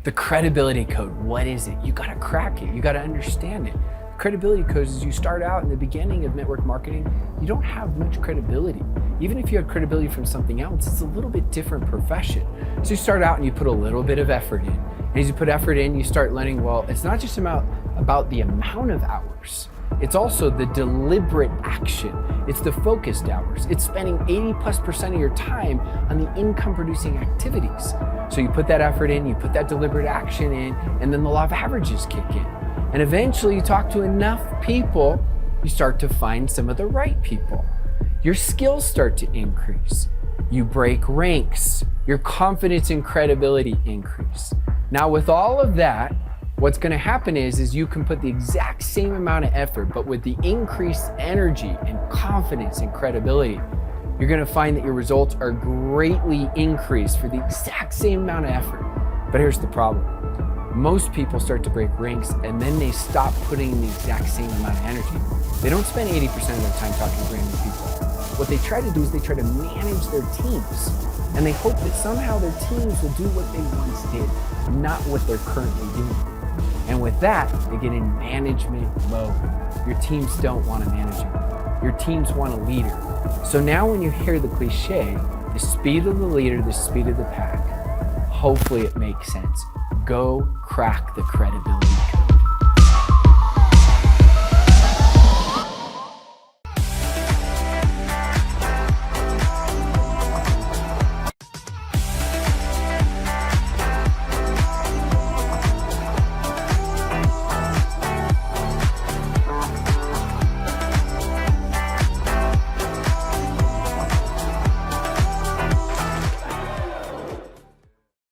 The credibility code, what is it? You gotta crack it, you gotta understand it. Credibility code is you start out in the beginning of network marketing, you don't have much credibility. Even if you had credibility from something else, it's a little bit different profession. So you start out and you put a little bit of effort in. And as you put effort in, you start learning, well, it's not just about the amount of hours, it's also the deliberate action. It's the focused hours. It's spending 80+% of your time on the income producing activities. So you put that effort in, you put that deliberate action in, and then the law of averages kick in. And eventually you talk to enough people, you start to find some of the right people. Your skills start to increase. You break ranks. Your confidence and credibility increase. Now with all of that, what's gonna happen is you can put the exact same amount of effort, but with the increased energy and confidence and credibility, you're gonna find that your results are greatly increased for the exact same amount of effort. But here's the problem. Most people start to break ranks and then they stop putting in the exact same amount of energy. They don't spend 80% of their time talking to brand new people. What they try to do is they try to manage their teams, and they hope that somehow their teams will do what they once did, not what they're currently doing. And with that, they get in management mode. Your teams don't want a manager. Your teams want a leader. So now when you hear the cliche, the speed of the leader, the speed of the pack, hopefully it makes sense. Go crack the credibility code.